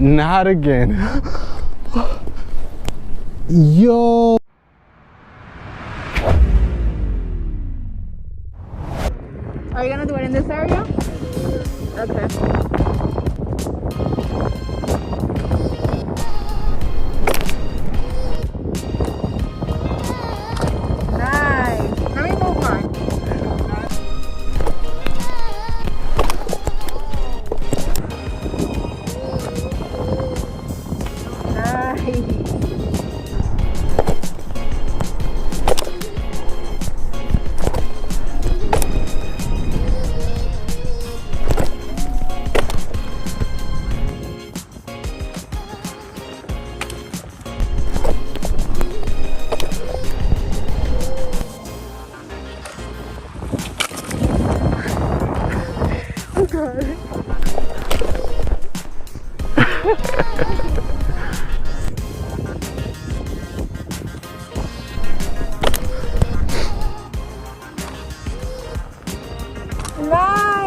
Not again. Yo. Are you gonna do it in this area? Okay. Nice. Let me move mine. Nice.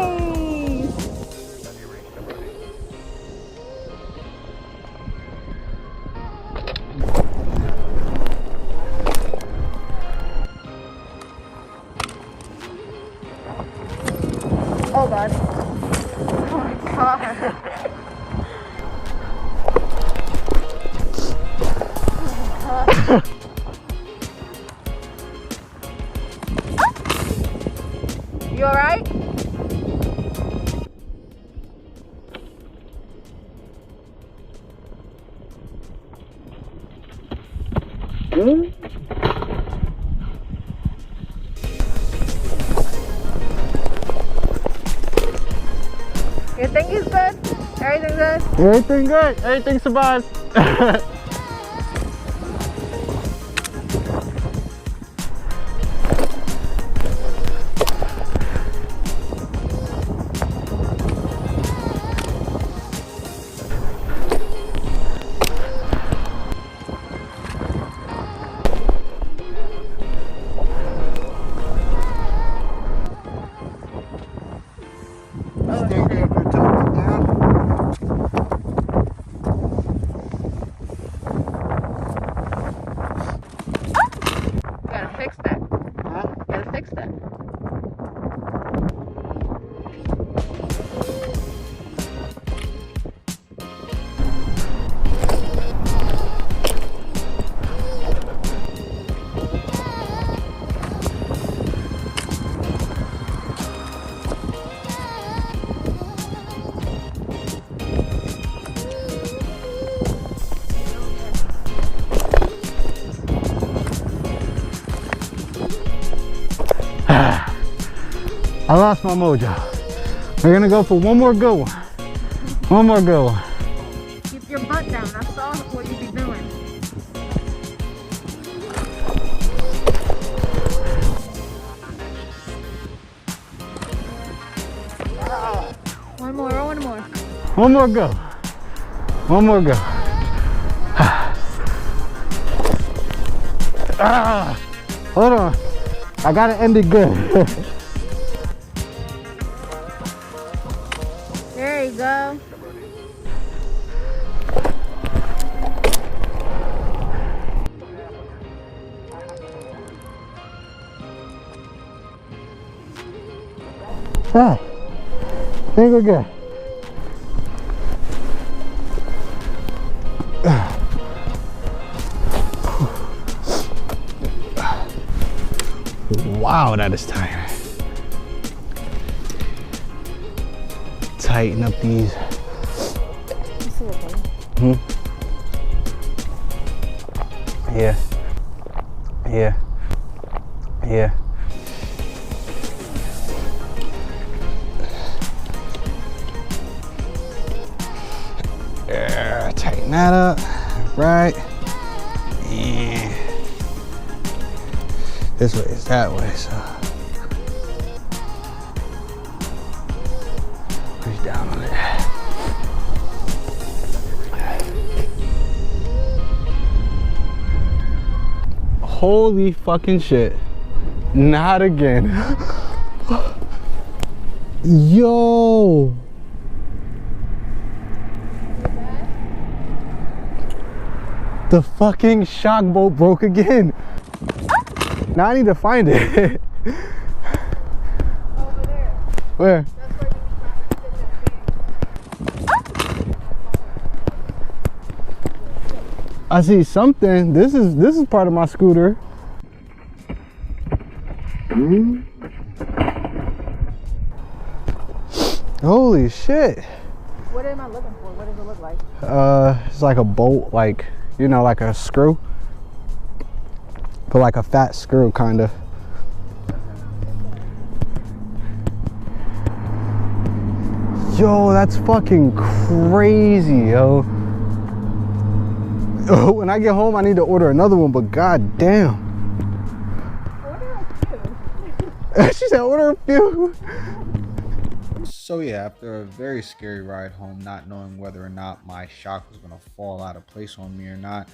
Oh God. Oh my God. You alright? You think he's good? Everything good? Everything good. Everything survives. Fix that. Huh? Gotta fix that. I lost my mojo. We're gonna go for one more good one. One more good one. Keep your butt down. I saw what you be doing. One more. One more. One more go. One more go. Hold on. I gotta end it good. There you go. I think we're good. Wow, that is tiring. Tighten up these. Yeah. Yeah. Yeah. Yeah, tighten that up. Right. Yeah. This way is that way, so push down on it. Holy fucking shit. Not again. Yo. The fucking shock bolt broke again. Now I need to find it. Over there. Where? That's where you need to fit that thing. I see something. This is part of my scooter. Holy shit. What am I looking for? What does it look like? It's like a bolt, like, you know, like a screw. But like a fat screw, kind of. Yo, that's fucking crazy, yo. When I get home, I need to order another one, but god damn. Order a few. She said order a few. So yeah, after a very scary ride home, not knowing whether or not my shock was gonna fall out of place on me or not,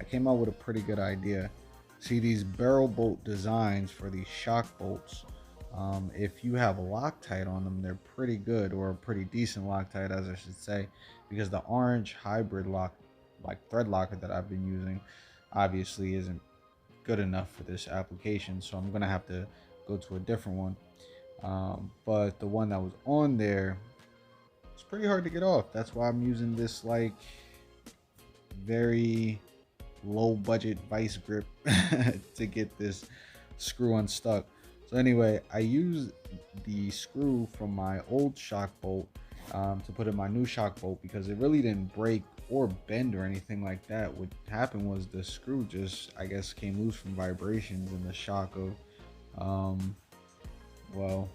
I came up with a pretty good idea. See, these barrel bolt designs for these shock bolts, if you have Loctite on them, they're pretty good, or a pretty decent Loctite, as I should say, because the orange hybrid lock, like thread locker that I've been using, obviously isn't good enough for this application, so I'm gonna have to go to a different one. But the one that was on there, it's pretty hard to get off. That's why I'm using this like very low budget vice grip to get this screw unstuck. So anyway, I used the screw from my old shock bolt to put in my new shock bolt, because it really didn't break or bend or anything like that. What happened was the screw just, I guess, came loose from vibrations and the shock of well,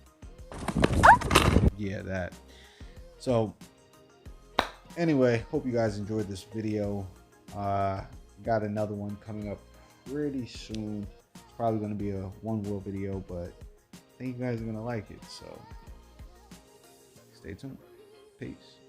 yeah, that. So anyway, hope you guys enjoyed this video. Got another one coming up pretty soon. It's probably going to be a one wheel video, but I think you guys are going to like it, so stay tuned. Peace.